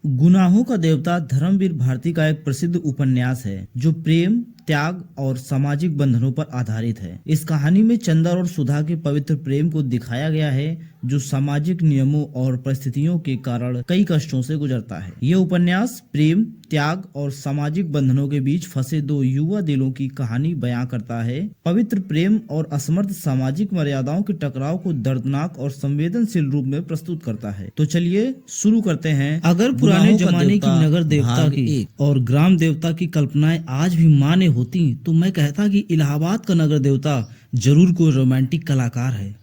गुनाहों का देवता धर्मवीर भारती का एक प्रसिद्ध उपन्यास है जो प्रेम, त्याग और सामाजिक बंधनों पर आधारित है। इस कहानी में चंदर और सुधा के पवित्र प्रेम को दिखाया गया है जो सामाजिक नियमों और परिस्थितियों के कारण कई कष्टों से गुजरता है। यह उपन्यास प्रेम, त्याग और सामाजिक बंधनों के बीच फंसे दो युवा दिलों की कहानी बयां करता है। पवित्र प्रेम और असमर्थ सामाजिक मर्यादाओं के टकराव को दर्दनाक और संवेदनशील रूप में प्रस्तुत करता है। तो चलिए शुरू करते हैं। अगर पुराने जमाने की नगर देवता की और ग्राम देवता की कल्पनाएं आज भी मान्य होती तो मैं कहता कि इलाहाबाद का नगर देवता जरूर कोई रोमांटिक कलाकार है।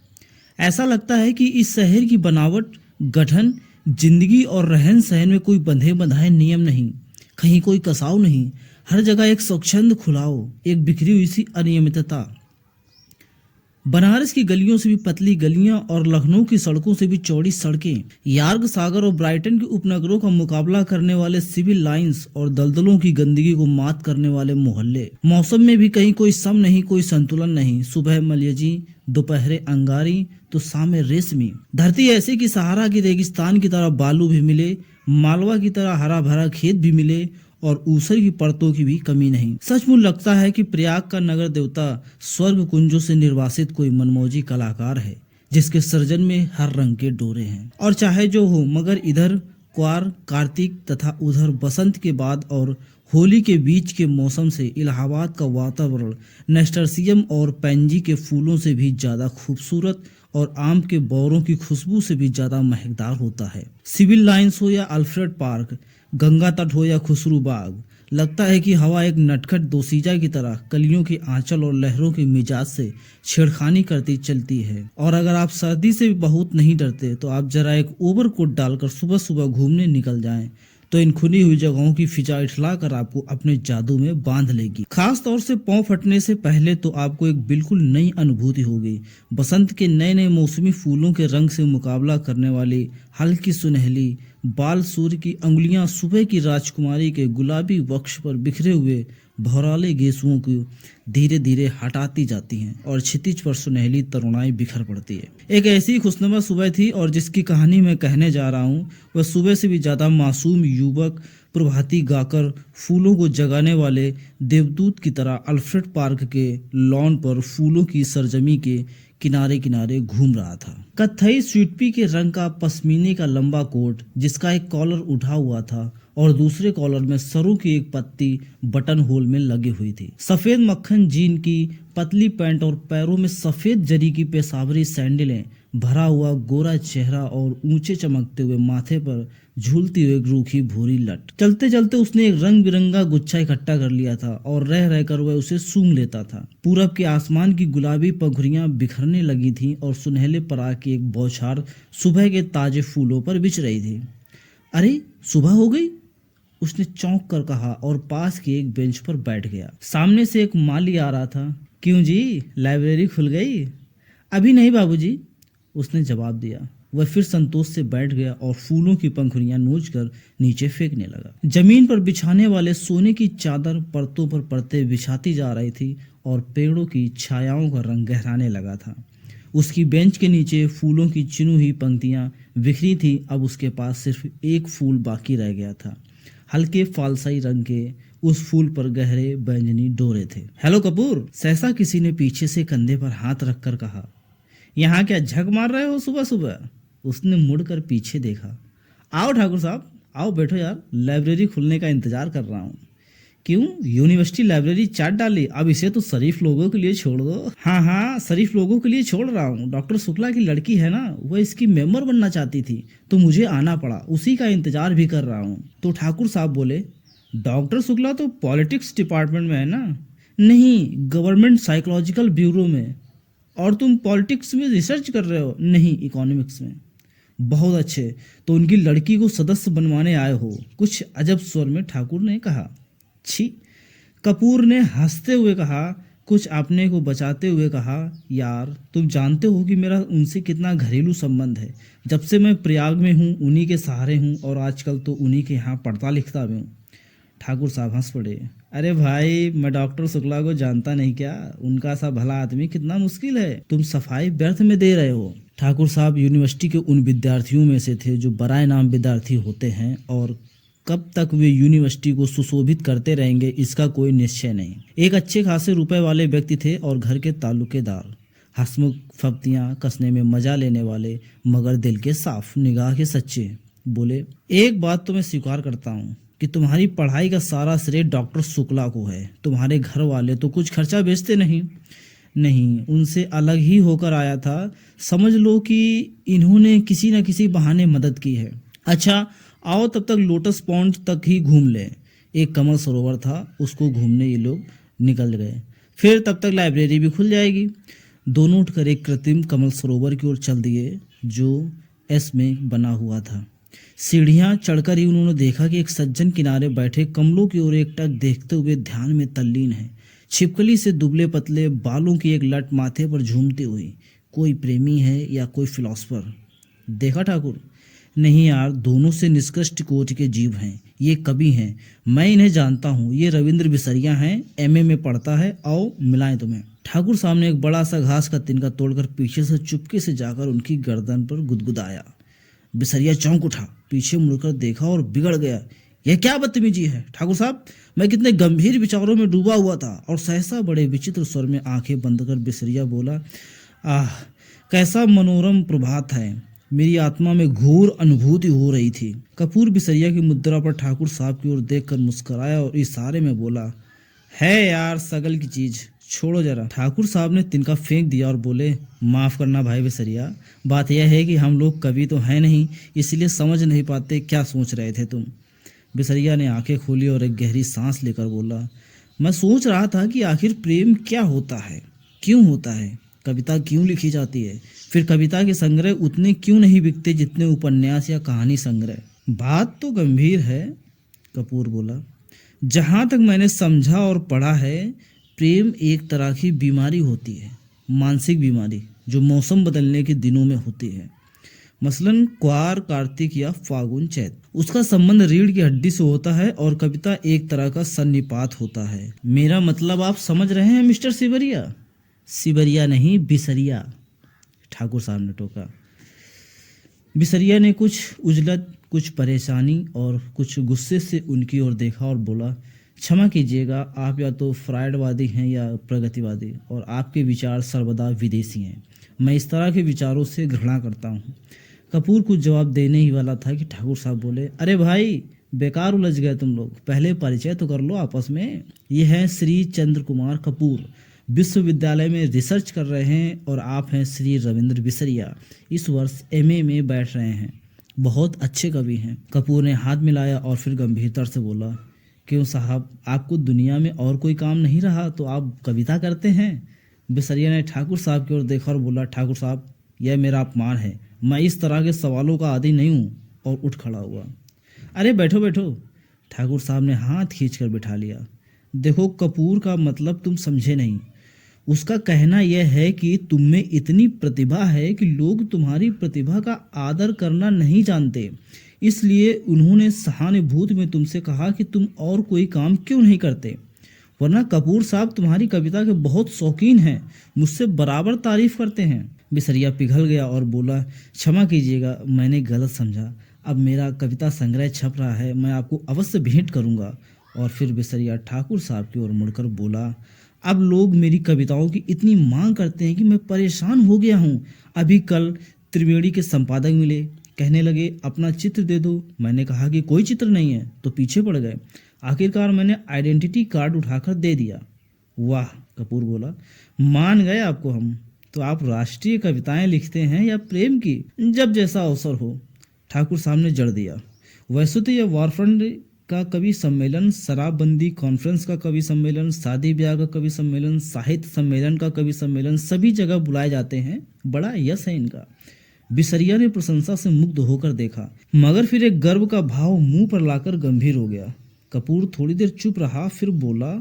ऐसा लगता है कि इस शहर की बनावट, गठन, जिंदगी और रहन सहन में कोई बंधे बंधाए नियम नहीं, कहीं कोई कसाव नहीं, हर जगह एक स्वच्छंद खुलाव, एक बिखरी हुई सी अनियमितता। बनारस की गलियों से भी पतली गलियां और लखनऊ की सड़कों से भी चौड़ी सड़कें, यार्ग सागर और ब्राइटन के उपनगरों का मुकाबला करने वाले सिविल लाइंस और दलदलों की गंदगी को मात करने वाले मोहल्ले। मौसम में भी कहीं कोई सम नहीं, कोई संतुलन नहीं। सुबह मलयजी, दोपहरे अंगारी तो शाम में रेशमी। धरती ऐसी कि सहारा की रेगिस्तान की तरह बालू भी मिले, मालवा की तरह हरा भरा खेत भी मिले और ऊसर की परतों की भी कमी नहीं। सचमुच लगता है कि प्रयाग का नगर देवता स्वर्ग कुंजों से निर्वासित कोई मनमौजी कलाकार है जिसके सर्जन में हर रंग के डोरे हैं। और चाहे जो हो, मगर इधर क्वार, कार्तिक तथा उधर बसंत के बाद और होली के बीच के मौसम से इलाहाबाद का वातावरण नेस्टरसियम और पैंजी के फूलों से भी ज्यादा खूबसूरत और आम के बौरों की खुशबू से भी ज्यादा महकदार होता है। सिविल लाइंस हो या अल्फ्रेड पार्क, गंगा तट हो या खुसरू बाग, लगता है कि हवा एक नटखट दोसीजा की तरह कलियों के आंचल और लहरों के मिजाज से छेड़खानी करती चलती है। और अगर आप सर्दी से भी बहुत नहीं डरते तो आप जरा एक ओवरकोट डालकर सुबह सुबह घूमने निकल जाएं तो इन खुली हुई जगहों की फिजा इठलाकर आपको अपने जादू में बांध लेगी। खास तौर से पांव फटने से पहले तो आपको एक बिल्कुल नई अनुभूति होगी। बसंत के नए नए मौसमी फूलों के रंग से मुकाबला करने वाली हल्की सुनहली बाल सूर्य की अंगुलियां सुबह की राजकुमारी के गुलाबी वक्ष पर बिखरे हुए भौराले गेसुओं को धीरे धीरे हटाती जाती हैं और क्षितिज पर सुनहली तरुणाई बिखर पड़ती है। एक ऐसी खुशनुमा सुबह थी और जिसकी कहानी मैं कहने जा रहा हूँ वह सुबह से भी ज्यादा मासूम युवक प्रभाती गाकर फूलों को जगाने वाले देवदूत की तरह अल्फ्रेड पार्क के लॉन पर फूलों की सरजमी के किनारे किनारे घूम रहा था। कत्थई स्वीटपी के रंग का पश्मीने का लंबा कोट जिसका एक कॉलर उठा हुआ था और दूसरे कॉलर में सरू की एक पत्ती बटन होल में लगी हुई थी। सफेद मक्खन जीन की पतली पैंट और पैरों में सफेद जरी की पेशावरी सैंडलें, भरा हुआ गोरा चेहरा और ऊंचे चमकते हुए माथे पर झूलती हुई रूखी भूरी लट। चलते चलते उसने एक रंग बिरंगा गुच्छा इकट्ठा कर लिया था और रह रहकर वह उसे सूंघ लेता था। पूरब के आसमान की गुलाबी पंखुड़ियां बिखरने लगी थीं और सुनहले पराग की एक बौछार सुबह के ताजे फूलों पर बिछ रही थी। अरे सुबह हो गई, उसने चौंक कर कहा और पास की एक बेंच पर बैठ गया। सामने से एक माली आ रहा था। क्यों जी, लाइब्रेरी खुल गई? अभी नहीं बाबूजी, उसने जवाब दिया। वह फिर संतोष से बैठ गया और फूलों की पंखुड़ियां नोचकर नीचे फेंकने लगा। जमीन पर बिछाने वाले सोने की चादर परतों पर परतें बिछाती जा रही थी और पेड़ों की छायाओं का रंग गहराने लगा था। उसकी बेंच के नीचे फूलों की चुनी हुई पंक्तियां बिखरी थी। अब उसके पास सिर्फ एक फूल बाकी रह गया था। हल्के फालसाई रंग के उस फूल पर गहरे बैंगनी डोरे थे। हेलो कपूर, सहसा किसी ने पीछे से कंधे पर हाथ रखकर कहा। यहाँ क्या झक मार रहे हो सुबह सुबह? उसने मुड़कर पीछे देखा। आओ ठाकुर साहब, आओ बैठो यार, लाइब्रेरी खुलने का इंतजार कर रहा हूँ। क्यों, यूनिवर्सिटी लाइब्रेरी चाट डाली? अब इसे तो शरीफ लोगों के लिए छोड़ दो। हाँ हाँ, शरीफ लोगों के लिए छोड़ रहा हूँ। डॉक्टर शुक्ला की लड़की है ना, वह इसकी मेंबर बनना चाहती थी तो मुझे आना पड़ा, उसी का इंतजार भी कर रहा हूँ। तो ठाकुर साहब बोले, डॉक्टर शुक्ला तो पॉलिटिक्स डिपार्टमेंट में है ना? नहीं, गवर्नमेंट साइकोलॉजिकल ब्यूरो में। और तुम पॉलिटिक्स में रिसर्च कर रहे हो? नहीं, इकोनॉमिक्स में। बहुत अच्छे, तो उनकी लड़की को सदस्य बनवाने आए हो? कुछ अजब स्वर में ठाकुर ने कहा। छी, कपूर ने हंसते हुए कहा। कुछ अपने को बचाते हुए कहा, यार तुम जानते हो कि मेरा उनसे कितना घरेलू संबंध है। जब से मैं प्रयाग में हूँ उन्हीं के सहारे हूँ और आजकल तो उन्हीं के यहाँ पढ़ता लिखता भी हूँ। ठाकुर साहब हंस पड़े। अरे भाई, मैं डॉक्टर शुक्ला को जानता नहीं क्या? उनका सा भला आदमी कितना मुश्किल है, तुम सफाई व्यर्थ में दे रहे हो। ठाकुर साहब यूनिवर्सिटी के उन विद्यार्थियों में से थे जो बराए नाम विद्यार्थी होते हैं और कब तक वे यूनिवर्सिटी को सुशोभित करते रहेंगे इसका कोई निश्चय नहीं। एक अच्छे खासे रुपए वाले व्यक्ति थे और घर के ताल्लुकेदार, हंसमुख, फब्तियां कसने में मजा लेने वाले, मगर दिल के साफ, निगाह के सच्चे। बोले, एक बात तो मैं स्वीकार करता हूँ कि तुम्हारी पढ़ाई का सारा श्रेय डॉक्टर शुक्ला को है। तुम्हारे घर वाले तो कुछ खर्चा बेचते नहीं। नहीं, उनसे अलग ही होकर आया था। समझ लो कि इन्होंने किसी न किसी बहाने मदद की है। अच्छा आओ, तब तक लोटस पॉन्ड तक ही घूम ले। एक कमल सरोवर था, उसको घूमने ये लोग निकल गए। फिर तब तक लाइब्रेरी भी खुल जाएगी। दोनों उठकर एक कृत्रिम कमल सरोवर की ओर चल दिए जो एस में बना हुआ था। सीढ़ियां चढ़कर ही उन्होंने देखा कि एक सज्जन किनारे बैठे कमलों की ओर एकटक देखते हुए ध्यान में तल्लीन है। छिपकली से दुबले पतले बालों की एक लट माथे पर झूमती हुई। कोई प्रेमी है या कोई फिलोसफर? देखा ठाकुर? नहीं यार, दोनों से निष्कृष्ट कोटि के जीव हैं। ये कवि हैं, मैं इन्हें जानता हूँ। ये रविंद्र बिसरिया हैं, एमए में पढ़ता है। आओ मिलाएं तुम्हें। ठाकुर साहब ने एक बड़ा सा घास का तिनका तोड़कर पीछे से चुपके से जाकर उनकी गर्दन पर गुदगुदाया। बिसरिया चौंक उठा, पीछे मुड़कर देखा और बिगड़ गया। यह क्या बदतमीजी है ठाकुर साहब? मैं कितने गंभीर विचारों में डूबा हुआ था। और सहसा बड़े विचित्र स्वर में आंखें बंद कर बिसरिया बोला, आह कैसा मनोरम प्रभात है। मेरी आत्मा में घोर अनुभूति हो रही थी। कपूर बिसरिया की मुद्रा पर ठाकुर साहब की ओर देखकर मुस्कुराया और इशारे में बोला, है यार सगल की चीज, छोड़ो जरा। ठाकुर साहब ने तिनका फेंक दिया और बोले, माफ करना भाई बिसरिया, बात यह है कि हम लोग कवि तो हैं नहीं, इसलिए समझ नहीं पाते क्या सोच रहे थे तुम। बिसरिया ने आंखें खोली और एक गहरी सांस लेकर बोला, मैं सोच रहा था कि आखिर प्रेम क्या होता है, क्यों होता है, कविता क्यों लिखी जाती है, फिर कविता के संग्रह उतने क्यों नहीं बिकते जितने उपन्यास या कहानी संग्रह। बात तो गंभीर है, कपूर बोला। जहाँ तक मैंने समझा और पढ़ा है, प्रेम एक तरह की बीमारी होती है, मानसिक बीमारी, जो मौसम बदलने के दिनों में होती है। मसलन क्वार, कार्तिक या फागुन, चैत। उसका संबंध रीढ़ की हड्डी से होता है और कविता एक तरह का सन्निपात होता है। मेरा मतलब आप समझ रहे हैं मिस्टर सिबरिया? सिबरिया नहीं, बिसरिया, ठाकुर साहब ने टोका। बिसरिया ने कुछ उजलत, कुछ परेशानी और कुछ गुस्से से उनकी ओर देखा और बोला, क्षमा कीजिएगा, आप या तो फ्रायडवादी हैं या प्रगतिवादी, और आपके विचार सर्वदा विदेशी हैं। मैं इस तरह के विचारों से घृणा करता हूँ। कपूर कुछ जवाब देने ही वाला था कि ठाकुर साहब बोले, अरे भाई बेकार उलझ गए तुम लोग, पहले परिचय तो कर लो आपस में। ये हैं श्री चंद्र कुमार कपूर, विश्वविद्यालय में रिसर्च कर रहे हैं, और आप हैं श्री रविंद्र बिसरिया, इस वर्ष एमए में बैठ रहे हैं। बहुत अच्छे कवि हैं। कपूर ने हाथ मिलाया और फिर गंभीरता से बोला, क्यों साहब, आपको दुनिया में और कोई काम नहीं रहा तो आप कविता करते हैं? बिसरिया ने ठाकुर साहब की ओर देखा और बोला, ठाकुर साहब यह मेरा अपमान है, मैं इस तरह के सवालों का आदी नहीं हूँ, और उठ खड़ा हुआ। अरे बैठो बैठो, ठाकुर साहब ने हाथ खींचकर बिठा लिया। देखो कपूर का मतलब तुम समझे नहीं। उसका कहना यह है कि तुम में इतनी प्रतिभा है कि लोग तुम्हारी प्रतिभा का आदर करना नहीं जानते, इसलिए उन्होंने सहानुभूति में तुमसे कहा कि तुम और कोई काम क्यों नहीं करते। वरना कपूर साहब तुम्हारी कविता के बहुत शौकीन हैं, मुझसे बराबर तारीफ करते हैं। बिसरिया पिघल गया और बोला, क्षमा कीजिएगा, मैंने गलत समझा। अब मेरा कविता संग्रह छप रहा है, मैं आपको अवश्य भेंट करूंगा। और फिर बिसरिया ठाकुर साहब की ओर मुड़कर बोला, अब लोग मेरी कविताओं की इतनी मांग करते हैं कि मैं परेशान हो गया हूँ। अभी कल त्रिवेणी के संपादक मिले, कहने लगे अपना चित्र दे दो। मैंने कहा कि कोई चित्र नहीं है, तो पीछे पड़ गए। आखिरकार मैंने आइडेंटिटी कार्ड उठाकर दे दिया। वाह, कपूर बोला, मान गए आपको हम। तो आप राष्ट्रीय कविताएं लिखते हैं या प्रेम की? जब जैसा अवसर हो, ठाकुर साहब ने जड़ दिया। वैसे तो यह वारफ्रंट का कवि सम्मेलन, शराबबंदी कॉन्फ्रेंस का कवि सम्मेलन, शादी ब्याह का कवि सम्मेलन, साहित्य सम्मेलन का कवि सम्मेलन, सभी जगह बुलाए जाते हैं। बड़ा यश है इनका। बिसरिया ने प्रशंसा से मुग्ध होकर देखा, मगर फिर एक गर्व का भाव मुंह पर लाकर गंभीर हो गया। कपूर थोड़ी देर चुप रहा, फिर बोला,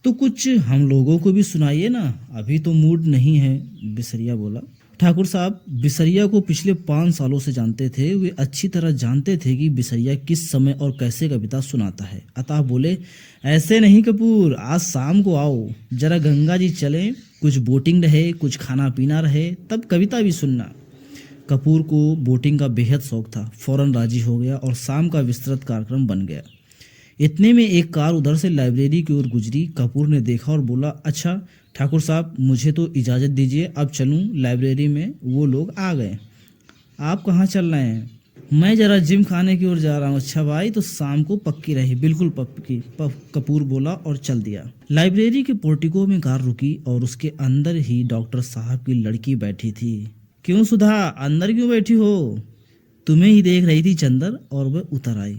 तो कुछ हम लोगों को भी सुनाइए ना, अभी तो मूड नहीं है। बिसरिया बोला, ठाकुर साहब बिसरिया को पिछले 5 सालों से जानते थे। वे अच्छी तरह जानते थे कि बिसरिया किस समय और कैसे कविता सुनाता है। अतः बोले, ऐसे नहीं कपूर, आज शाम को आओ, जरा गंगा जी चलें, कुछ बोटिंग रहे, कुछ खाना पीना रहे, तब कविता भी सुनना। कपूर को बोटिंग का बेहद शौक था। फौरन राजी हो गया और शाम का विस्तृत कार्यक्रम बन गया। इतने में एक कार उधर से लाइब्रेरी की ओर गुजरी। कपूर ने देखा और बोला, अच्छा ठाकुर साहब, मुझे तो इजाज़त दीजिए, अब चलूं लाइब्रेरी में, वो लोग आ गए। आप कहाँ चल रहे हैं? मैं जरा जिम खाने की ओर जा रहा हूँ। अच्छा भाई, तो शाम को पक्की रही। बिल्कुल पक्की, कपूर बोला और चल दिया। लाइब्रेरी के पोर्टिको में कार रुकी और उसके अंदर ही डॉक्टर साहब की लड़की बैठी थी। क्यों सुधा, अंदर क्यों बैठी हो? तुम्हें ही देख रही थी चंदर। और वह उतर आई।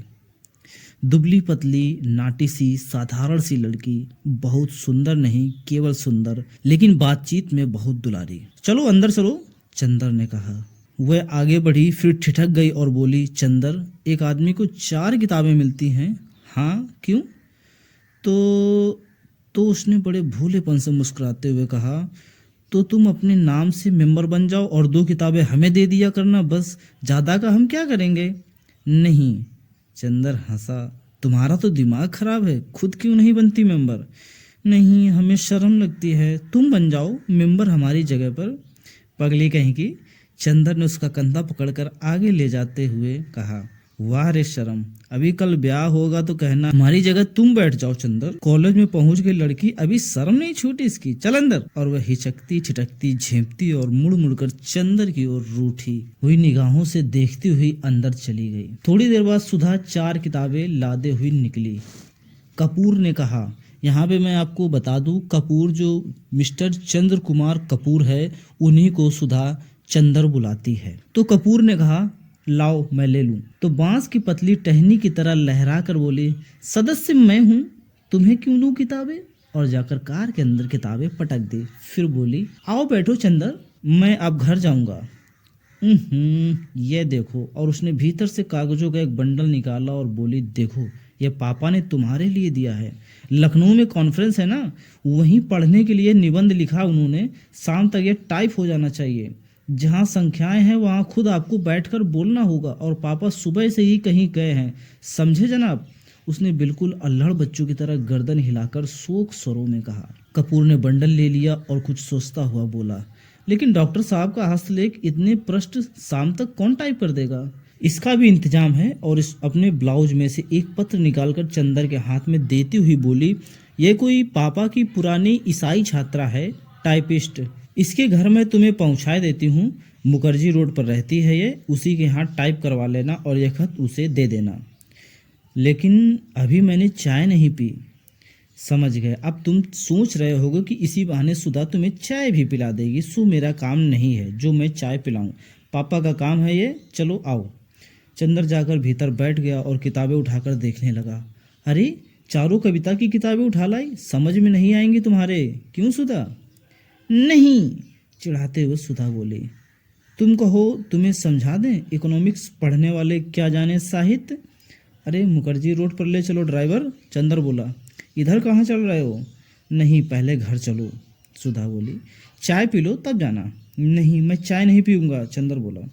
दुबली पतली नाटी सी साधारण सी लड़की, बहुत सुंदर नहीं, केवल सुंदर, लेकिन बातचीत में बहुत दुलारी। चलो अंदर चलो, चंदर ने कहा। वह आगे बढ़ी, फिर ठिठक गई और बोली, चंदर, एक आदमी को 4 किताबें मिलती हैं। हाँ, क्यों? तो उसने बड़े भोलेपन से मुस्कुराते हुए कहा, तो तुम अपने नाम से मेंबर बन जाओ और 2 किताबें हमें दे दिया करना, बस। ज़्यादा का हम क्या करेंगे? नहीं, चंदर हंसा। तुम्हारा तो दिमाग खराब है, खुद क्यों नहीं बनती मेंबर? नहीं, हमें शर्म लगती है, तुम बन जाओ मेंबर हमारी जगह पर। पगली कहीं की। चंदर ने उसका कंधा पकड़कर आगे ले जाते हुए कहा, वाह रे शर्म, अभी कल ब्याह होगा तो कहना हमारी जगह तुम बैठ जाओ। चंदर कॉलेज में पहुंच गई लड़की, अभी शर्म नहीं छूटी इसकी, चल अंदर। और वह हिचकती, छिटकती, झेंपती और मुड़ मुड़कर चंदर की ओर रूठी हुई निगाहों से देखती हुई अंदर चली गई। थोड़ी देर बाद सुधा 4 किताबें लादे हुई निकली। कपूर ने कहा, यहाँ पे मैं आपको बता दूं, कपूर जो मिस्टर चंद्र कुमार कपूर है, उन्हीं को सुधा चंदर बुलाती है। तो कपूर ने कहा, लाओ मैं ले लूं। तो बांस की पतली टहनी की तरह लहरा कर बोली, सदस्य मैं हूं, तुम्हें क्यों दूं किताबें? और जाकर कार के अंदर किताबें पटक दी। फिर बोली, आओ बैठो चंदर, मैं अब घर जाऊंगा। ये देखो। और उसने भीतर से कागजों का एक बंडल निकाला और बोली, देखो, ये पापा ने तुम्हारे लिए दिया है। लखनऊ में कॉन्फ्रेंस है ना, वहीं पढ़ने के लिए निबंध लिखा उन्होंने। शाम तक ये टाइप हो जाना चाहिए। जहाँ संख्याएं हैं वहाँ खुद आपको बैठकर बोलना होगा, और पापा सुबह से ही कहीं गए हैं, समझे जनाब? उसने बिल्कुल अल्हड़ बच्चों की तरह गर्दन हिलाकर शोक स्वरों में कहा। कपूर ने बंडल ले लिया और कुछ सोचता हुआ बोला, लेकिन डॉक्टर साहब का हस्तलेख इतने पृष्ठ शाम तक कौन टाइप कर देगा? इसका भी इंतजाम है। और इस अपने ब्लाउज में से एक पत्र निकालकर चंदर के हाथ में देती हुई बोली, ये कोई पापा की पुरानी ईसाई छात्रा है, टाइपिस्ट। इसके घर में तुम्हें पहुंचा देती हूँ, मुखर्जी रोड पर रहती है ये, उसी के यहाँ टाइप करवा लेना और यह खत उसे दे देना। लेकिन अभी मैंने चाय नहीं पी। समझ गए। अब तुम सोच रहे होगे कि इसी बहाने सुधा तुम्हें चाय भी पिला देगी। सो मेरा काम नहीं है जो मैं चाय पिलाऊं, पापा का काम है ये। चलो आओ। चंदर जाकर भीतर बैठ गया और किताबें उठाकर देखने लगा। अरे, 4 कविता की किताबें उठा लाई, समझ में नहीं आएंगी तुम्हारे। क्यों सुधा? नहीं, चिढ़ाते हुए सुधा बोली, तुम कहो तुम्हें समझा दें, इकोनॉमिक्स पढ़ने वाले क्या जाने साहित्य। अरे मुखर्जी रोड पर ले चलो ड्राइवर। चंदर बोला, इधर कहाँ चल रहे हो? नहीं, पहले घर चलो। सुधा बोली, चाय पी लो तब जाना। नहीं, मैं चाय नहीं पीऊंगा। चंदर बोला,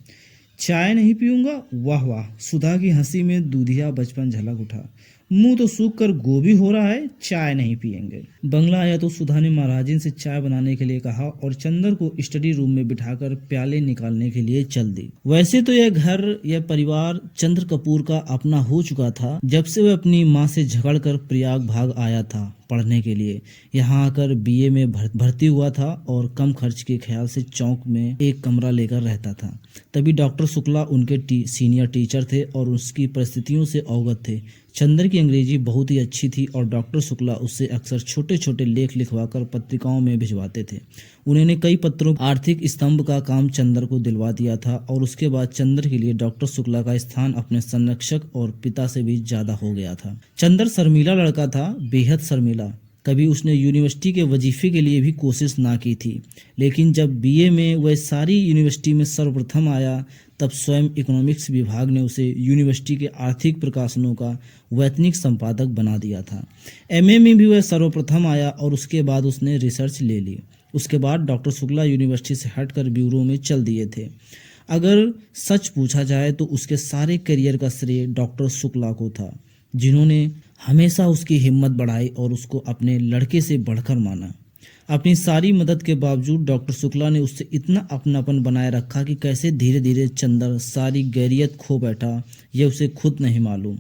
चाय नहीं पीऊंगा? वाह वाह। सुधा की हंसी में दूधिया बचपन झलक उठा। मुंह तो सूख कर गोभी हो रहा है, चाय नहीं पियेंगे। बंगला आया तो सुधा ने महाराजिन से चाय बनाने के लिए कहा और चंदर को स्टडी रूम में बिठाकर प्याले निकालने के लिए चल दी। वैसे तो यह घर, यह परिवार चंद्र कपूर का अपना हो चुका था जब से वह अपनी माँ से झगड़कर प्रयाग भाग आया था पढ़ने के लिए। यहाँ आकर बीए में भर्ती हुआ था और कम खर्च के ख्याल से चौक में एक कमरा लेकर रहता था। तभी डॉक्टर शुक्ला उनके सीनियर टीचर थे और उसकी परिस्थितियों से अवगत थे। चंदर की अंग्रेजी बहुत ही अच्छी थी और डॉक्टर शुक्ला उससे अक्सर छोटे छोटे लेख लिखवाकर पत्रिकाओं में भिजवाते थे। उन्होंने कई पत्रों आर्थिक स्तंभ का काम चंदर को दिलवा दिया था और उसके बाद चंदर के लिए डॉक्टर शुक्ला का स्थान अपने संरक्षक और पिता से भी ज्यादा हो गया था। चंदर शर्मीला लड़का था, बेहद शर्मीला। कभी उसने यूनिवर्सिटी के वजीफे के लिए भी कोशिश ना की थी, लेकिन जब बीए में वह सारी यूनिवर्सिटी में सर्वप्रथम आया तब स्वयं इकोनॉमिक्स विभाग ने उसे यूनिवर्सिटी के आर्थिक प्रकाशनों का वैतनिक संपादक बना दिया था। एमए में भी वह सर्वप्रथम आया और उसके बाद उसने रिसर्च ले ली। उसके बाद डॉक्टर शुक्ला यूनिवर्सिटी से हटकर ब्यूरो में चल दिए थे। अगर सच पूछा जाए तो उसके सारे करियर का श्रेय डॉक्टर शुक्ला को था, जिन्होंने हमेशा उसकी हिम्मत बढ़ाई और उसको अपने लड़के से बढ़कर माना। अपनी सारी मदद के बावजूद डॉक्टर शुक्ला ने उससे इतना अपनापन बनाए रखा कि कैसे धीरे धीरे चंदर सारी गैरियत खो बैठा, यह उसे खुद नहीं मालूम।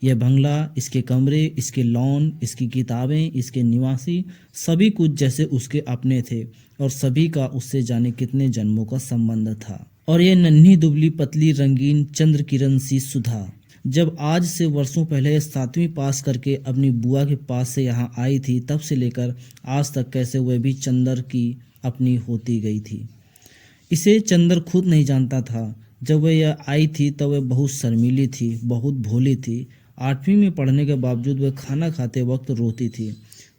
यह बंगला, इसके कमरे, इसके लॉन, इसकी किताबें, इसके निवासी, सभी कुछ जैसे उसके अपने थे और सभी का उससे जाने कितने जन्मों का संबंध था। और यह नन्ही दुबली पतली रंगीन चंद्र किरण सी सुधा जब आज से वर्षों पहले 7वीं पास करके अपनी बुआ के पास से यहाँ आई थी, तब से लेकर आज तक कैसे वह भी चंदर की अपनी होती गई थी, इसे चंदर खुद नहीं जानता था। जब वह यह आई थी तब वह बहुत शर्मीली थी, बहुत भोली थी। 8वीं में पढ़ने के बावजूद वह खाना खाते वक्त रोती थी,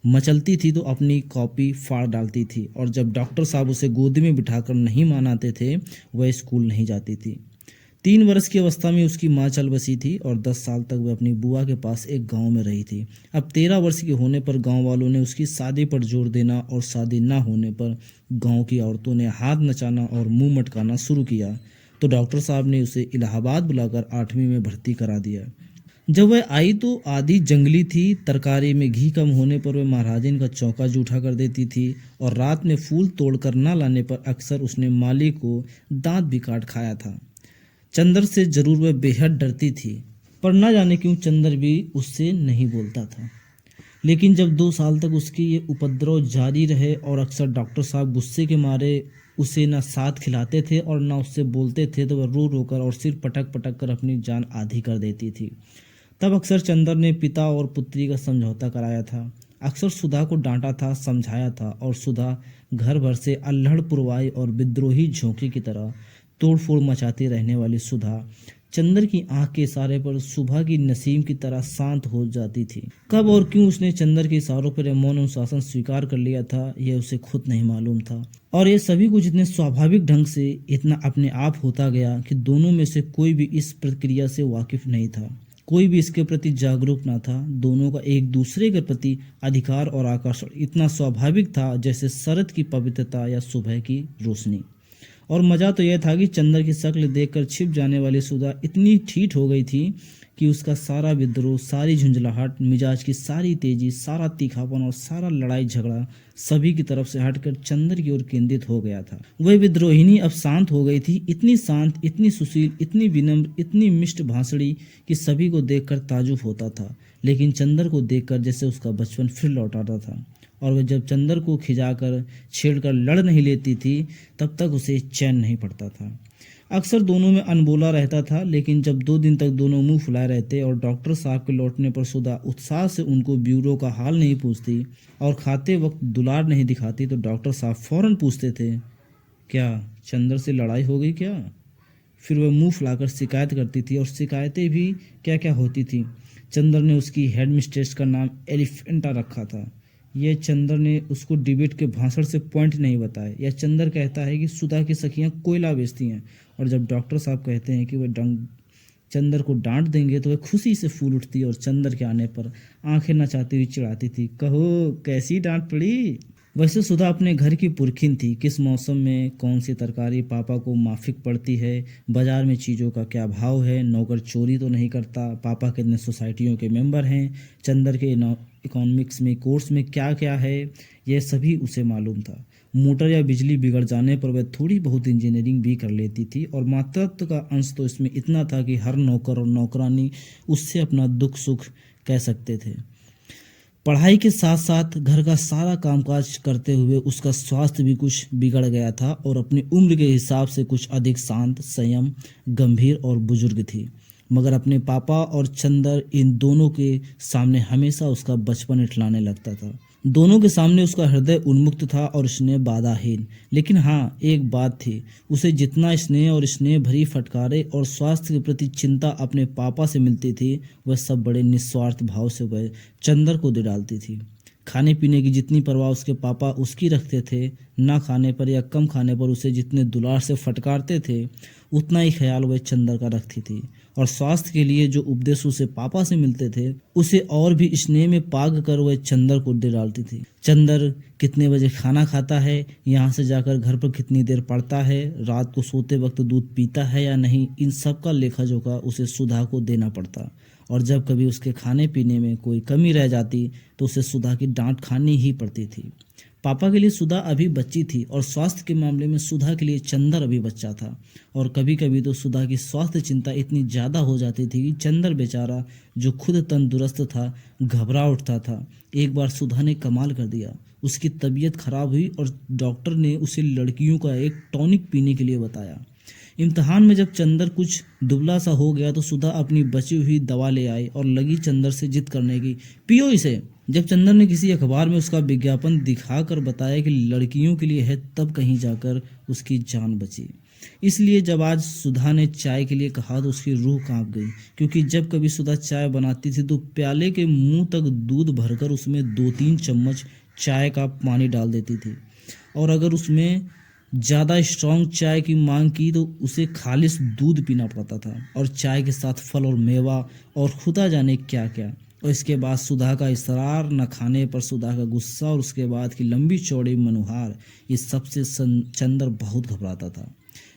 मचलती थी तो अपनी कॉपी फाड़ डालती थी, और जब डॉक्टर साहब उसे गोद में बिठाकर नहीं मानाते थे वह स्कूल नहीं जाती थी। 3 वर्ष की अवस्था में उसकी माँ चल बसी थी और 10 साल तक वह अपनी बुआ के पास एक गांव में रही थी। अब 13 वर्ष के होने पर गांव वालों ने उसकी शादी पर जोर देना और शादी ना होने पर गांव की औरतों ने हाथ नचाना और मुंह मटकाना शुरू किया, तो डॉक्टर साहब ने उसे इलाहाबाद बुलाकर 8वीं में भर्ती करा दिया। जब वह आई तो आधी जंगली थी। तरकारी में घी कम होने पर वह महाराजिन का चौका जूठा कर देती थी और रात में फूल तोड़कर ना लाने पर अक्सर उसने माली को दांत भी काट खाया था। चंदर से जरूर वह बेहद डरती थी, पर न जाने क्यों चंदर भी उससे नहीं बोलता था। लेकिन जब 2 साल तक उसकी ये उपद्रव जारी रहे और अक्सर डॉक्टर साहब गुस्से के मारे उसे न साथ खिलाते थे और न उससे बोलते थे, तो वह रो रो कर और सिर पटक पटक कर अपनी जान आधी कर देती थी। तब अक्सर चंदर ने पिता और पुत्री का समझौता कराया था, अक्सर सुधा को डांटा था, समझाया था, और सुधा घर भर से अल्हड़ पुरवाई और विद्रोही झोंके की तरह तोड़फोड़ मचाती रहने वाली सुधा चंदर की आंख के इशारे पर सुबह की नसीम की तरह शांत हो जाती थी। कब और क्यों उसने चंदर के इशारों पर मौन अनुशासन स्वीकार कर लिया था, यह उसे खुद नहीं मालूम था। और ये सभी कुछ इतने स्वाभाविक ढंग से इतना अपने आप होता गया कि दोनों में से कोई भी इस प्रक्रिया से वाकिफ नहीं था, कोई भी इसके प्रति जागरूक ना था। दोनों का एक दूसरे के प्रति अधिकार और आकर्षण इतना स्वाभाविक था जैसे शरद की पवित्रता या सुबह की रोशनी। और मज़ा तो यह था कि चंदर की शक्ल देखकर छिप जाने वाली सुधा इतनी ठीठ हो गई थी कि उसका सारा विद्रोह, सारी झुंझलाहट, मिजाज की सारी तेजी, सारा तीखापन और सारा लड़ाई झगड़ा सभी की तरफ से हटकर चंदर की ओर केंद्रित हो गया था। वह विद्रोहिणी अब शांत हो गई थी, इतनी शांत, इतनी सुशील, इतनी विनम्र, इतनी मिष्ट भाषणी कि सभी को देखकर ताजुब होता था। लेकिन चंदर को देखकर जैसे उसका बचपन फिर लौट आता था। और वह जब चंदर को खिजाकर छेड़कर लड़ नहीं लेती थी तब तक उसे चैन नहीं पड़ता था। अक्सर दोनों में अनबोला रहता था, लेकिन जब 2 दिन तक दोनों मुंह फुलाए रहते और डॉक्टर साहब के लौटने पर सुधा उत्साह से उनको ब्यूरो का हाल नहीं पूछती और खाते वक्त दुलार नहीं दिखाती, तो डॉक्टर साहब फौरन पूछते थे, क्या चंदर से लड़ाई हो गई क्या? फिर वह मुंह फुलाकर शिकायत करती थी, और शिकायतें भी क्या क्या होती थी। चंदर ने उसकी हेड मिस्ट्रेस का नाम एलिफेंटा रखा था। यह चंदर ने उसको डिबेट के भाषण से पॉइंट नहीं बताए। यह चंदर कहता है कि सुधा की सखियां कोयला बेचती हैं, और जब डॉक्टर साहब कहते हैं कि वह चंदर को डांट देंगे तो वह खुशी से फूल उठती और चंदर के आने पर आंखें नचाती हुई चिढ़ाती थी, कहो कैसी डांट पड़ी। वैसे सुधा अपने घर की पुरखिन थी। किस मौसम में कौन सी तरकारी पापा को माफिक पड़ती है, बाजार में चीज़ों का क्या भाव है, नौकर चोरी तो नहीं करता, पापा कितने सोसाइटियों के मेंबर हैं, चंदर के इकोनॉमिक्स में कोर्स में क्या क्या है, यह सभी उसे मालूम था। मोटर या बिजली बिगड़ जाने पर वह थोड़ी बहुत इंजीनियरिंग भी कर लेती थी, और मातृत्व का अंश तो इसमें इतना था कि हर नौकर और नौकरानी उससे अपना दुख सुख कह सकते थे। पढ़ाई के साथ साथ घर का सारा कामकाज करते हुए उसका स्वास्थ्य भी कुछ बिगड़ गया था, और अपनी उम्र के हिसाब से कुछ अधिक शांत, संयम, गंभीर और बुजुर्ग थी। मगर अपने पापा और चंदर, इन दोनों के सामने हमेशा उसका बचपन इठलाने लगता था। दोनों के सामने उसका हृदय उन्मुक्त था और स्नेह बाधाहीन। लेकिन हाँ, एक बात थी, उसे जितना स्नेह और स्नेह भरी फटकारे और स्वास्थ्य के प्रति चिंता अपने पापा से मिलती थी, वह सब बड़े निस्वार्थ भाव से वह चंदर को दे डालती थी। खाने पीने की जितनी परवाह उसके पापा उसकी रखते थे, ना खाने पर या कम खाने पर उसे जितने दुलार से फटकारते थे, उतना ही ख्याल वह चंदर का रखती थी। और स्वास्थ्य के लिए जो उपदेश उसे पापा से मिलते थे उसे और भी स्नेह में पाग कर वह चंदर को दे डालती थी। चंदर कितने बजे खाना खाता है, यहाँ से जाकर घर पर कितनी देर पढ़ता है, रात को सोते वक्त दूध पीता है या नहीं, इन सब का लेखा जोखा उसे सुधा को देना पड़ता। और जब कभी उसके खाने पीने में कोई कमी रह जाती तो उसे सुधा की डांट खानी ही पड़ती थी। पापा के लिए सुधा अभी बच्ची थी और स्वास्थ्य के मामले में सुधा के लिए चंदर अभी बच्चा था। और कभी कभी तो सुधा की स्वास्थ्य चिंता इतनी ज़्यादा हो जाती थी कि चंदर बेचारा जो खुद तंदुरुस्त था घबरा उठता था। एक बार सुधा ने कमाल कर दिया, उसकी तबीयत खराब हुई और डॉक्टर ने उसे लड़कियों का एक टॉनिक पीने के लिए बताया। इम्तिहान में जब चंदर कुछ दुबला सा हो गया तो सुधा अपनी बची हुई दवा ले आई और लगी चंदर से जिद करने की, पियो इसे। जब चंदर ने किसी अखबार में उसका विज्ञापन दिखाकर बताया कि लड़कियों के लिए है, तब कहीं जाकर उसकी जान बची। इसलिए जब आज सुधा ने चाय के लिए कहा तो उसकी रूह कांप गई, क्योंकि जब कभी सुधा चाय बनाती थी तो प्याले के मुंह तक दूध भरकर उसमें 2-3 चम्मच चाय का पानी डाल देती थी। और अगर उसमें ज़्यादा स्ट्रॉन्ग चाय की मांग की तो उसे खालिस दूध पीना पड़ता था, और चाय के साथ फल और मेवा और खुदा जाने क्या क्या। और इसके बाद सुधा का इसरार न खाने पर सुधा का गुस्सा और उसके बाद की लंबी चौड़ी मनुहार, इस सबसे चंदर बहुत घबराता था।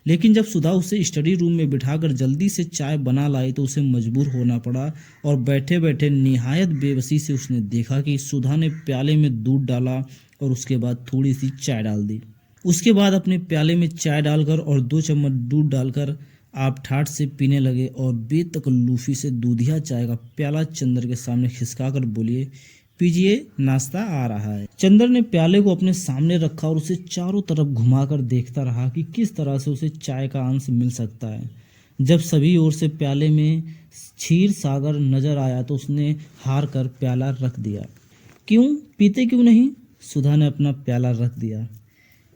लेकिन जब सुधा उसे स्टडी रूम में बिठाकर जल्दी से चाय बना लाई तो उसे मजबूर होना पड़ा। और बैठे बैठे निहायत बेबसी से उसने देखा कि सुधा ने प्याले में दूध डाला और उसके बाद थोड़ी सी चाय डाल दी। उसके बाद अपने प्याले में चाय डालकर और 2 चम्मच दूध डालकर आप ठाठ से पीने लगे और बेतकल्लुफी से दूधिया चाय का प्याला चंदर के सामने खिसकाकर बोलिए, पीजिए, नाश्ता आ रहा है। चंदर ने प्याले को अपने सामने रखा और उसे चारों तरफ घुमाकर देखता रहा कि किस तरह से उसे चाय का अंश मिल सकता है। जब सभी ओर से प्याले में क्षीर सागर नजर आया तो उसने हार कर प्याला रख दिया। क्यों पीते क्यों नहीं? सुधा ने अपना प्याला रख दिया।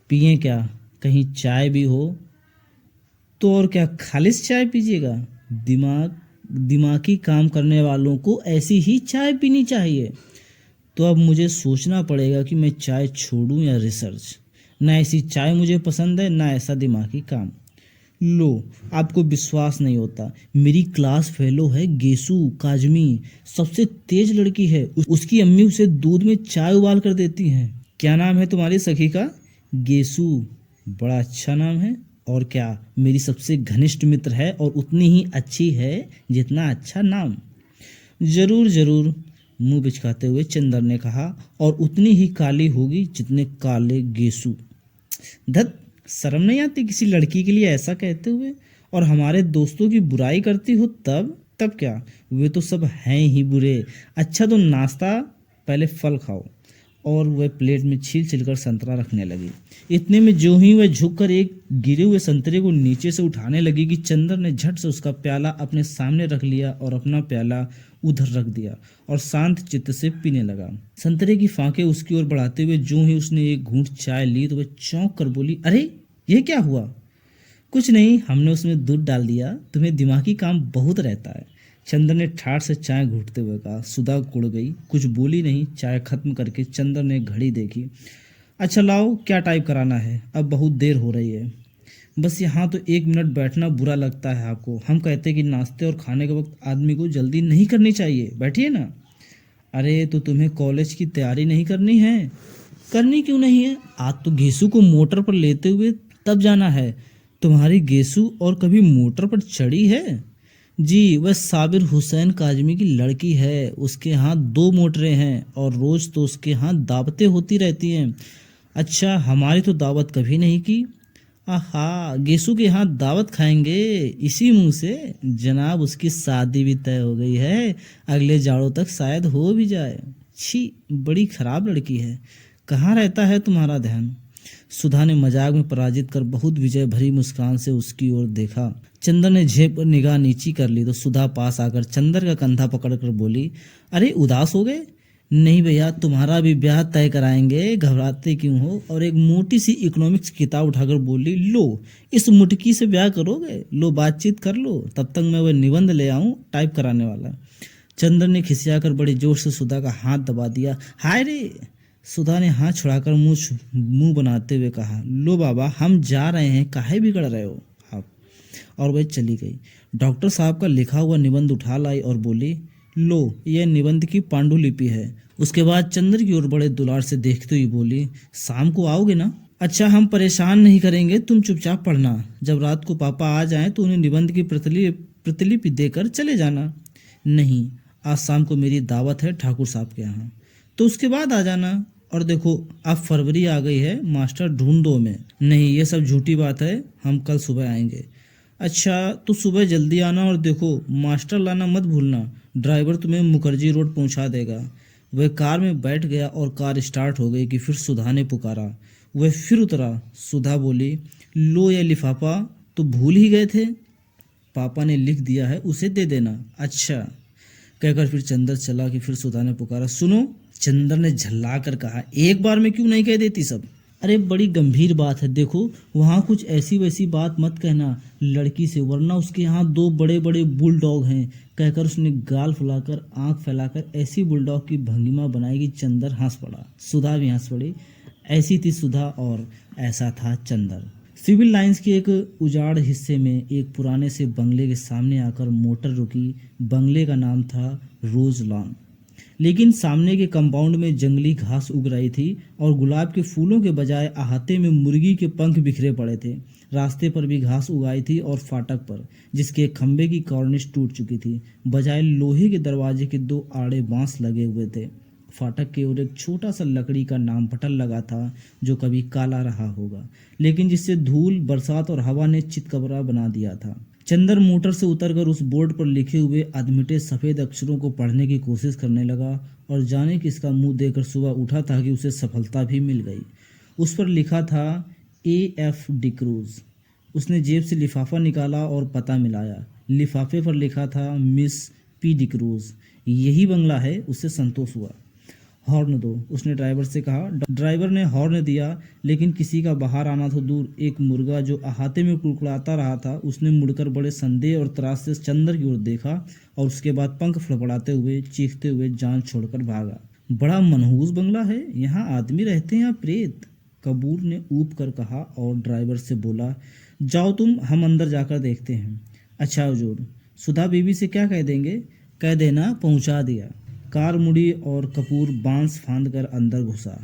पिए क्या, कहीं चाय भी हो तो, और क्या खालिस चाय पीजिएगा? दिमागी काम करने वालों को ऐसी ही चाय पीनी चाहिए। तो अब मुझे सोचना पड़ेगा कि मैं चाय छोड़ूं या रिसर्च। ना ऐसी चाय मुझे पसंद है, ना ऐसा दिमागी काम। लो, आपको विश्वास नहीं होता, मेरी क्लास फेलो है गेसू काजमी, सबसे तेज लड़की है। उसकी अम्मी उसे दूध में चाय उबाल कर देती हैं। क्या नाम है तुम्हारी सखी का? गेसू। बड़ा अच्छा नाम है। और क्या, मेरी सबसे घनिष्ठ मित्र है और उतनी ही अच्छी है जितना अच्छा नाम। जरूर जरूर, मुंह बिचकाते हुए चंदर ने कहा, और उतनी ही काली होगी जितने काले गेसू। धत, शर्म नहीं आती किसी लड़की के लिए ऐसा कहते हुए? और हमारे दोस्तों की बुराई करती हो तब क्या, वे तो सब हैं ही बुरे। अच्छा तो नाश्ता, पहले फल खाओ। और वह प्लेट में छील कर संतरा रखने लगी। इतने में जो ही वह झुककर एक गिरे हुए संतरे को नीचे से उठाने लगी कि चंदर ने झट से उसका प्याला अपने सामने रख लिया और अपना प्याला उधर रख दिया और शांत चित्त से पीने लगा। संतरे की फांके उसकी ओर बढ़ाते हुए जो ही उसने एक घूंट चाय ली तो वह चौंक कर बोली, अरे ये क्या हुआ? कुछ नहीं, हमने उसमें दूध डाल दिया, तुम्हें दिमागी काम बहुत रहता है। चंदर ने ठाठ से चाय घूंटते हुए कहा। सुधा कुड़ गई, कुछ बोली नहीं। चाय खत्म करके चंदर ने घड़ी देखी। अच्छा लाओ, क्या टाइप कराना है? अब बहुत देर हो रही है। बस यहाँ तो 1 मिनट बैठना बुरा लगता है आपको। हम कहते हैं कि नाश्ते और खाने के वक्त आदमी को जल्दी नहीं करनी चाहिए, बैठिए ना। अरे तो तुम्हें कॉलेज की तैयारी नहीं करनी है? करनी क्यों नहीं है? आज तो गेसू को मोटर पर लेते हुए तब जाना है। तुम्हारी गेसू और कभी मोटर पर चढ़ी है? जी, वह साबिर हुसैन काजमी की लड़की है। उसके यहाँ 2 मोटरें हैं और रोज़ तो उसके यहाँ दावतें होती रहती हैं। अच्छा, हमारी तो दावत कभी नहीं की। आहा, गेसू के यहाँ दावत खाएंगे इसी मुंह से? जनाब, उसकी शादी भी तय हो गई है, अगले जाड़ों तक शायद हो भी जाए। छी, बड़ी खराब लड़की है। कहाँ रहता है तुम्हारा ध्यान? सुधा ने मजाक में पराजित कर बहुत विजय भरी मुस्कान से उसकी ओर देखा। चंदर ने झेप पर निगाह नीची कर ली तो सुधा पास आकर चंदर का कंधा पकड़कर बोली, अरे उदास हो गए? नहीं भैया, तुम्हारा भी ब्याह तय कराएंगे, घबराते क्यों हो? और एक मोटी सी इकोनॉमिक्स किताब उठाकर बोली, लो इस मुटकी से ब्याह करोगे? लो बातचीत कर लो, तब तक मैं वह निबंध ले आऊं टाइप कराने वाला। चंदर ने खिसियाकर बड़ी जोर से सुधा का हाथ दबा दिया। हाय रे! सुधा ने हाथ छुड़ाकर मुंह बनाते हुए कहा, लो बाबा, हम जा रहे हैं, काहे बिगड़ रहे हो आप? और वह चली गई। डॉक्टर साहब का लिखा हुआ निबंध उठा लाई और बोली, लो यह निबंध की पांडुलिपि है। उसके बाद चंद्र की ओर बड़े दुलार से देखते हुए बोली, शाम को आओगे ना? अच्छा, हम परेशान नहीं करेंगे, तुम चुपचाप पढ़ना। जब रात को पापा आ जाएं तो उन्हें निबंध की प्रतिलिपि देकर चले जाना। नहीं, आज शाम को मेरी दावत है ठाकुर साहब के यहाँ, तो उसके बाद आ जाना। और देखो, अब फरवरी आ गई है, मास्टर ढूंढ दो में। नहीं, ये सब झूठी बात है, हम कल सुबह आएंगे। अच्छा, तो सुबह जल्दी आना और देखो मास्टर लाना मत भूलना। ड्राइवर तुम्हें मुखर्जी रोड पहुंचा देगा। वह कार में बैठ गया और कार स्टार्ट हो गई कि फिर सुधा ने पुकारा। वह फिर उतरा। सुधा बोली, लो यह लिफाफा तो भूल ही गए थे। पापा ने लिख दिया है, उसे दे देना। अच्छा, कहकर फिर चंदर चला कि फिर सुधा ने पुकारा, सुनो। चंदर ने झल्ला कर कहा, एक बार में क्यों नहीं कह देती सब? अरे बड़ी गंभीर बात है, देखो वहाँ कुछ ऐसी वैसी बात मत कहना लड़की से, वरना उसके यहाँ दो बड़े बड़े बुलडॉग हैं। कहकर उसने गाल फुलाकर आंख फैलाकर ऐसी बुलडॉग की भंगिमा बनाई कि चंदर हंस पड़ा। सुधा भी हंस पड़ी। ऐसी थी सुधा और ऐसा था चंदर। सिविल लाइंस के एक उजाड़ हिस्से में एक पुराने से बंगले के सामने आकर मोटर रुकी। बंगले का नाम था रोज लॉन, लेकिन सामने के कंपाउंड में जंगली घास उग रही थी और गुलाब के फूलों के बजाय अहाते में मुर्गी के पंख बिखरे पड़े थे। रास्ते पर भी घास उगाई थी और फाटक पर, जिसके खंबे की कॉर्निश टूट चुकी थी, बजाय लोहे के दरवाजे के दो आड़े बांस लगे हुए थे। फाटक के ओर एक छोटा सा लकड़ी का नाम पटल लगा था, जो कभी काला रहा होगा, लेकिन जिससे धूल, बरसात और हवा ने चितकबरा बना दिया था। चंदर मोटर से उतरकर उस बोर्ड पर लिखे हुए अधमिटे सफ़ेद अक्षरों को पढ़ने की कोशिश करने लगा और जाने किसका मुंह देकर सुबह उठा था कि उसे सफलता भी मिल गई। उस पर लिखा था AF डिक्रूज। उसने जेब से लिफाफा निकाला और पता मिलाया। लिफाफे पर लिखा था मिस P डिक्रूज। यही बंगला है, उससे संतोष हुआ। हॉर्न दो, उसने ड्राइवर से कहा। ड्राइवर ने हॉर्न दिया, लेकिन किसी का बाहर आना तो दूर, एक मुर्गा जो अहाते में कुड़कुड़ाता रहा था, उसने मुड़कर बड़े संदेह और त्रास से चंदर की ओर देखा और उसके बाद पंख फड़फड़ाते हुए, चीखते हुए जान छोड़कर भागा। बड़ा मनहूस बंगला है, यहाँ आदमी रहते हैं या प्रेत? कपूर ने ऊब कर कहा और ड्राइवर से बोला, जाओ तुम, हम अंदर जाकर देखते हैं। अच्छा हुजूर। सुधा बीबी से क्या कह देंगे? कह देना पहुंचा दिया। कार मुड़ी और कपूर बांस फांद कर अंदर घुसा।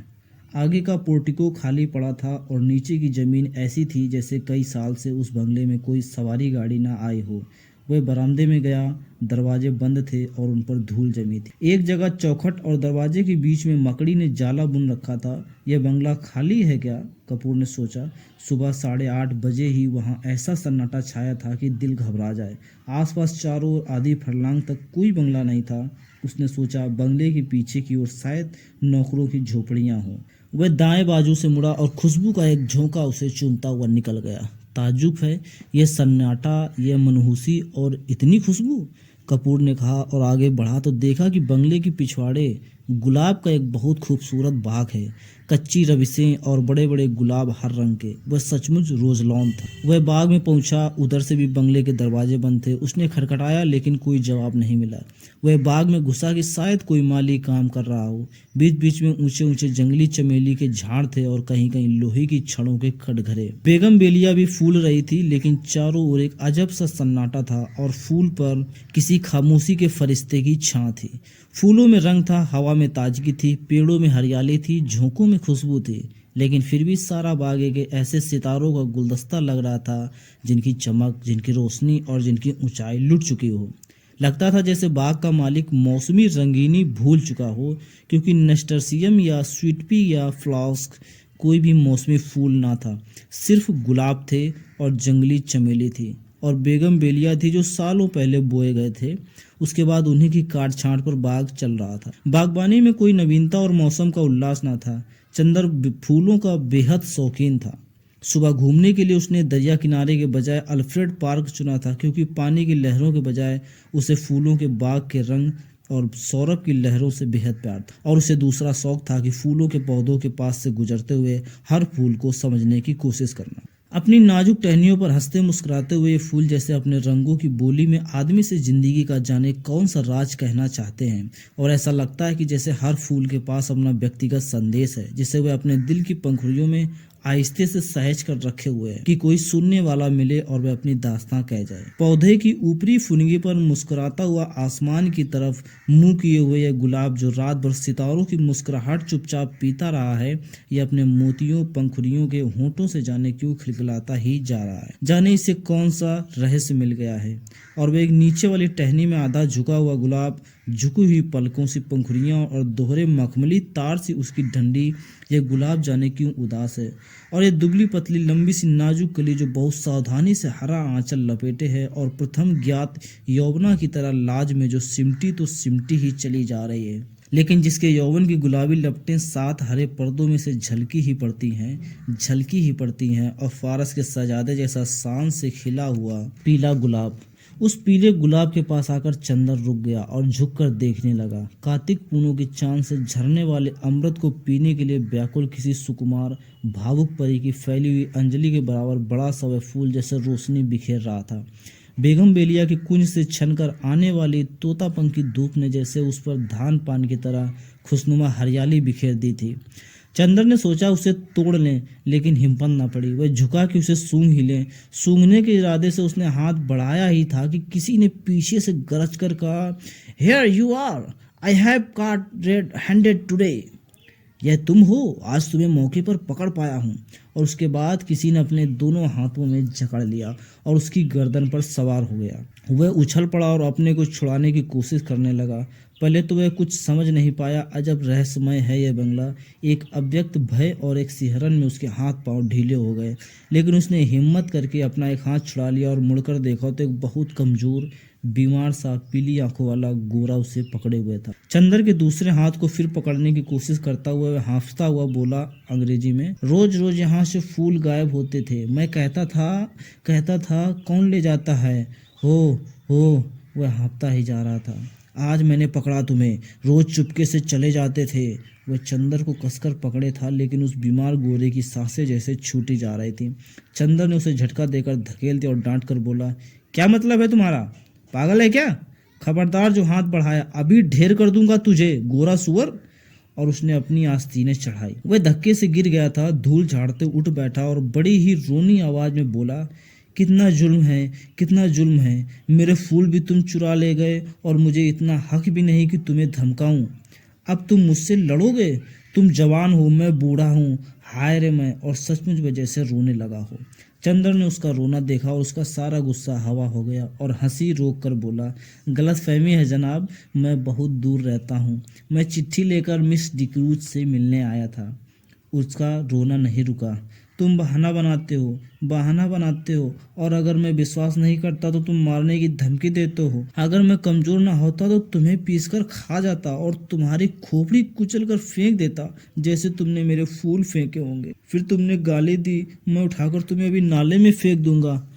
आगे का पोर्टिको खाली पड़ा था और नीचे की जमीन ऐसी थी जैसे कई साल से उस बंगले में कोई सवारी गाड़ी ना आई हो। वह बरामदे में गया। दरवाजे बंद थे और उन पर धूल जमी थी। एक जगह चौखट और दरवाजे के बीच में मकड़ी ने जाला बुन रखा था। यह बंगला खाली है क्या? कपूर ने सोचा। सुबह 8:30 बजे ही वहां ऐसा सन्नाटा छाया था कि दिल घबरा जाए। आसपास चारों ओर आधी फरलांग तक कोई बंगला नहीं था। उसने सोचा, बंगले के पीछे की ओर शायद नौकरों की झोपड़ियां हों। वह दाएं बाजू से मुड़ा और खुशबू का एक झोंका उसे चूमता हुआ निकल गया। ताज्जुब है, यह सन्नाटा, यह मनहूसी और इतनी खुशबू। कपूर ने कहा और आगे बढ़ा तो देखा कि बंगले की पिछवाड़े गुलाब का एक बहुत खूबसूरत बाग है। कच्ची रविसें और बड़े बड़े गुलाब हर रंग के। वह सचमुच रोजलॉन था। वह बाग में पहुंचा। उधर से भी बंगले के दरवाजे बंद थे। उसने खटखटाया, लेकिन कोई जवाब नहीं मिला। वह बाग में घुसा कि शायद कोई माली काम कर रहा हो। बीच बीच में ऊंचे ऊंचे जंगली चमेली के झाड़ थे और कहीं कहीं लोहे की छड़ों के खटघरे। बेगम बेलिया भी फूल रही थी, लेकिन चारों ओर एक अजब सा सन्नाटा था और फूल पर किसी खामोशी के फरिश्ते की छां थी। फूलों में रंग था, हवा में ताजगी थी, पेड़ों में हरियाली थी, झोंकों में खुशबू थी, लेकिन फिर भी सारा बाग एक ऐसे सितारों का गुलदस्ता लग रहा था जिनकी चमक, जिनकी रोशनी और जिनकी ऊंचाई लुट चुकी हो। लगता था जैसे बाग का मालिक मौसमी रंगीनी भूल चुका हो, क्योंकि नस्टर्सियम या स्वीट पी या फ्लास्क कोई भी मौसमी फूल ना था। सिर्फ गुलाब थे और जंगली चमेली थी और बेगम बेलिया थी जो सालों पहले बोए गए थे। उसके बाद उन्हीं की काट छांट पर बाग चल रहा था। बागबानी में कोई नवीनता और मौसम का उल्लास ना था। चंदर फूलों का बेहद शौकीन था। सुबह घूमने के लिए उसने दरिया किनारे के बजाय अल्फ्रेड पार्क चुना था, क्योंकि पानी की लहरों के बजाय उसे फूलों के बाग के रंग और सौरभ की लहरों से बेहद प्यार था। और उसे दूसरा शौक था कि फूलों के पौधों के पास से गुजरते हुए हर फूल को समझने की कोशिश करना। अपनी नाजुक टहनियों पर हंसते मुस्कुराते हुए ये फूल जैसे अपने रंगों की बोली में आदमी से जिंदगी का जाने कौन सा राज कहना चाहते हैं। और ऐसा लगता है कि जैसे हर फूल के पास अपना व्यक्तिगत संदेश है, जिसे वह अपने दिल की पंखुड़ियों में आहिस्ते से सहेज कर रखे हुए हैं कि कोई सुनने वाला मिले और वह अपनी दास्तां कह जाए। पौधे की ऊपरी फुनगी पर मुस्कुराता हुआ आसमान की तरफ मुंह किए हुए यह गुलाब जो रात भर सितारों की मुस्कुराहट चुपचाप पीता रहा है, यह अपने मोतियों पंखुड़ियों के होंठों से जाने क्यों खिलखिलाता ही जा रहा है। जाने इसे कौन सा रहस्य मिल गया है। और वह एक नीचे वाली टहनी में आधा झुका हुआ गुलाब, झुकी हुई पलकों सी पंखुड़ियां और दोहरे मखमली तार सी उसकी डंडी, यह गुलाब जाने क्यों उदास है। और ये दुबली पतली लंबी सी नाजुक कली जो बहुत सावधानी से हरा आंचल लपेटे है और प्रथम ज्ञात यौवना की तरह लाज में जो सिमटी तो सिमटी ही चली जा रही है, लेकिन जिसके यौवन की गुलाबी लपटें 7 हरे पर्दों में से झलकी ही पड़ती हैं और फारस के सजादे जैसा शान से खिला हुआ पीला गुलाब। उस पीले गुलाब के पास आकर चंदर रुक गया और झुककर देखने लगा। कार्तिक पूनों की चांद से झरने वाले अमृत को पीने के लिए व्याकुल किसी सुकुमार भावुक परी की फैली हुई अंजलि के बराबर बड़ा सा वह फूल जैसे रोशनी बिखेर रहा था। बेगम बेलिया के कुंज से छनकर आने वाली तोतापंख की धूप ने जैसे उस पर धान पान की तरह खुशनुमा हरियाली बिखेर दी थी। चंदर ने सोचा उसे तोड़ लें, लेकिन हिम्मत न पड़ी। वह झुका कि उसे सूंघ ही लें। सूंघने के इरादे से उसने हाथ बढ़ाया ही था कि किसी ने पीछे से गरज कर कहा, "Here you are, I have caught red handed today." यह तुम हो, आज तुम्हें मौके पर पकड़ पाया हूँ। और उसके बाद किसी ने अपने दोनों हाथों में जकड़ लिया और उसकी गर्दन पर सवार हो गया। वह उछल पड़ा और अपने को छुड़ाने की कोशिश करने लगा। पहले तो वह कुछ समझ नहीं पाया। अजब रहस्यमय है यह बंगला। एक अव्यक्त भय और एक सिहरन में उसके हाथ पांव ढीले हो गए, लेकिन उसने हिम्मत करके अपना एक हाथ छुड़ा लिया और मुड़कर देखा तो एक बहुत कमजोर बीमार सा पीली आंखों वाला गोरा उसे पकड़े हुए था। चंदर के दूसरे हाथ को फिर पकड़ने की कोशिश करता हुआ वह हांफता हुआ बोला अंग्रेजी में, "रोज रोज यहाँ से फूल गायब होते थे। मैं कहता था कौन ले जाता है। हो वह हाँफता ही जा रहा था। आज मैंने पकड़ा तुम्हें। रोज चुपके से चले जाते थे। वह चंदर को कसकर पकड़े था, लेकिन उस बीमार गोरे की सांसें जैसे छूटी जा रही थी। चंदर ने उसे झटका देकर धकेल दिया और डांट कर बोला, "क्या मतलब है तुम्हारा? पागल है क्या? खबरदार जो हाथ बढ़ाया अभी ढेर कर दूंगा तुझे, गोरा सुअर।" और उसने अपनी आस्तीनें चढ़ाई। वह धक्के से गिर गया था। धूल झाड़ते उठ बैठा और बड़ी ही रोनी आवाज में बोला, कितना जुल्म है। मेरे फूल भी तुम चुरा ले गए और मुझे इतना हक भी नहीं कि तुम्हें धमकाऊं। अब तुम मुझसे लड़ोगे? तुम जवान हो, मैं बूढ़ा हूँ। हाय रे मैं। और सचमुच वजह से रोने लगा हो। चंदर ने उसका रोना देखा और उसका सारा गुस्सा हवा हो गया और हंसी रोक कर बोला, "गलतफहमी है जनाब, मैं बहुत दूर रहता हूँ। मैं चिट्ठी लेकर मिस डिक्रूज से मिलने आया था।" उसका रोना नहीं रुका। "तुम बहाना बनाते हो और अगर मैं विश्वास नहीं करता तो तुम मारने की धमकी देते हो। अगर मैं कमजोर ना होता तो तुम्हें पीसकर खा जाता और तुम्हारी खोपड़ी कुचल कर फेंक देता, जैसे तुमने मेरे फूल फेंके होंगे। फिर तुमने गाली दी, मैं उठाकर तुम्हें अभी नाले में फेंक दूंगा।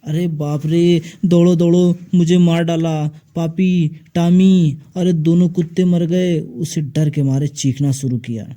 अरे बाप रे, दौड़ो, मुझे मार डाला। पापी, टामी, अरे दोनों कुत्ते मर गए।" उसे डर के मारे चीखना शुरू किया।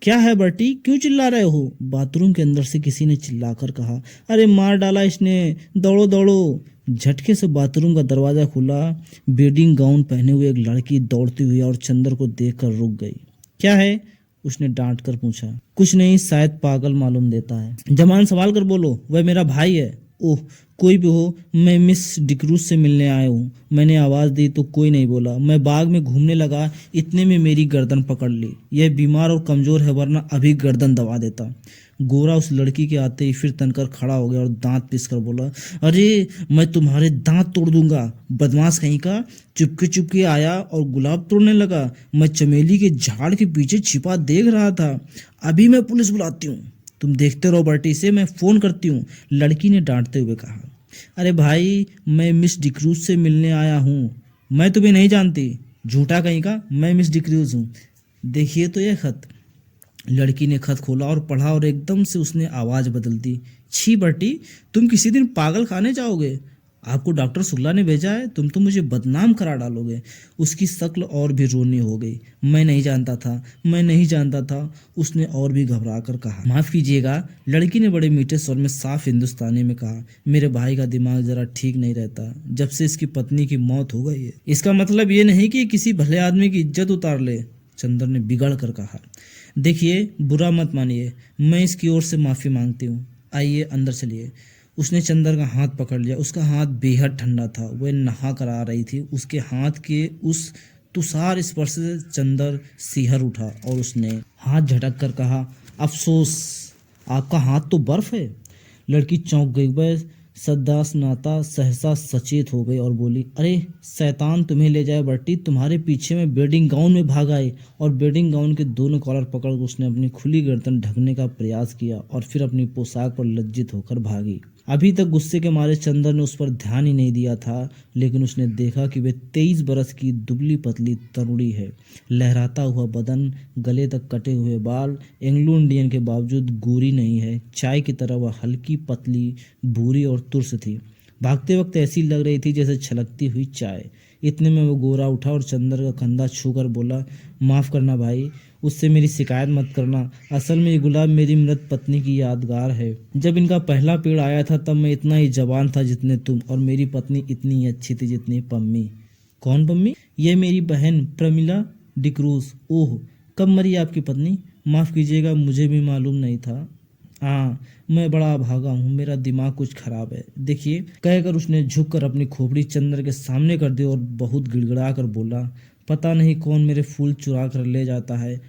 "क्या है बर्टी, क्यों चिल्ला रहे हो?" बाथरूम के अंदर से किसी ने चिल्लाकर कहा। "अरे मार डाला इसने, दौड़ो। झटके से बाथरूम का दरवाजा खुला। वेडिंग गाउन पहने हुए एक लड़की दौड़ती हुई और चंदर को देखकर रुक गई। "क्या है?" उसने डांट कर पूछा। "कुछ नहीं, शायद पागल मालूम देता है। जमान संभाल कर बोलो, वह मेरा भाई है।" "ओह, कोई भी हो, मैं मिस डिक्रूज से मिलने आया हूँ।" मैंने आवाज़ दी तो कोई नहीं बोला। मैं बाग में घूमने लगा, इतने में मेरी गर्दन पकड़ ली। यह बीमार और कमज़ोर है, वरना अभी गर्दन दबा देता। गोरा उस लड़की के आते ही फिर तनकर खड़ा हो गया और दांत पीसकर बोला, "अरे मैं तुम्हारे दांत तोड़ दूंगा, बदमाश कहीं का। चुपके आया और गुलाब तोड़ने लगा। मैं चमेली के झाड़ के पीछे छिपा देख रहा था। अभी मैं पुलिस बुलाती हूँ। तुम देखते रहो बर्टी, से मैं फ़ोन करती हूँ," लड़की ने डांटते हुए कहा। "अरे भाई, मैं मिस डिक्रूज से मिलने आया हूँ। मैं तुम्हें नहीं जानती, झूठा कहीं का। मैं मिस डिक्रूज हूँ। देखिए तो यह खत।" लड़की ने खत खोला और पढ़ा और एकदम से उसने आवाज़ बदल दी। "छी बर्टी, तुम किसी दिन पागल खाने जाओगे। आपको डॉक्टर शुक्ला ने भेजा है। तुम तो मुझे बदनाम करा डालोगे।" उसकी शक्ल और भी रोनी हो गई। मैं नहीं जानता था, उसने और भी घबरा कर कहा। "माफ़ कीजिएगा," लड़की ने बड़े मीठे स्वर में साफ हिंदुस्तानी में कहा। "मेरे भाई का दिमाग जरा ठीक नहीं रहता, जब से इसकी पत्नी की मौत हो गई है। इसका मतलब ये नहीं कि किसी भले आदमी की इज्जत उतार ले," चंदर ने बिगड़ कर कहा। देखिए, बुरा मत मानिए, मैं इसकी ओर से माफ़ी मांगती हूँ। आइए अंदर चलिए। उसने चंदर का हाथ पकड़ लिया। उसका हाथ बेहद ठंडा था। वह नहा कर आ रही थी। उसके हाथ के उस तुषार स्पर्श से चंदर सिहर उठा और उसने हाथ झटक कर कहा, अफसोस, आपका हाथ तो बर्फ है। लड़की चौंक गई। वह सद्दासनाता सहसा सचेत हो गई और बोली, अरे शैतान तुम्हें ले जाए बर्टी, तुम्हारे पीछे मैं वेडिंग गाउन में भाग आई। और वेडिंग गाउन के दोनों कॉलर पकड़ उसने अपनी खुली गर्दन ढकने का प्रयास किया और फिर अपनी पोशाक पर लज्जित होकर भागी। अभी तक गुस्से के मारे चंदर ने उस पर ध्यान ही नहीं दिया था, लेकिन उसने देखा कि वह 23 बरस की दुबली पतली तरुणी है। लहराता हुआ बदन, गले तक कटे हुए बाल, एंग्लो इंडियन के बावजूद गोरी नहीं है। चाय की तरह वह हल्की, पतली, भूरी और तुर्स थी। भागते वक्त ऐसी लग रही थी जैसे छलकती हुई चाय। इतने में वो गोरा उठा और चंदर का कंधा छूकर बोला, माफ़ करना भाई, उससे मेरी शिकायत मत करना। असल में ये गुलाब मेरी मृत पत्नी की यादगार है। जब इनका पहला पेड़ आया था तब मैं इतना ही जवान था जितने तुम, और मेरी पत्नी इतनी ही अच्छी थी जितनी पम्मी। कौन पम्मी? ये मेरी बहन प्रमिला डिक्रूज। ओह, कब मरी आपकी पत्नी? माफ़ कीजिएगा, मुझे भी मालूम नहीं था। हाँ, मैं बड़ा अभागा हूँ, मेरा दिमाग कुछ खराब है। देखिए, कहकर उसने झुककर अपनी खोपड़ी चंदर के सामने कर दी और बहुत गिड़गिड़ा कर बोला, पता नहीं कौन मेरे फूल चुरा कर ले जाता है।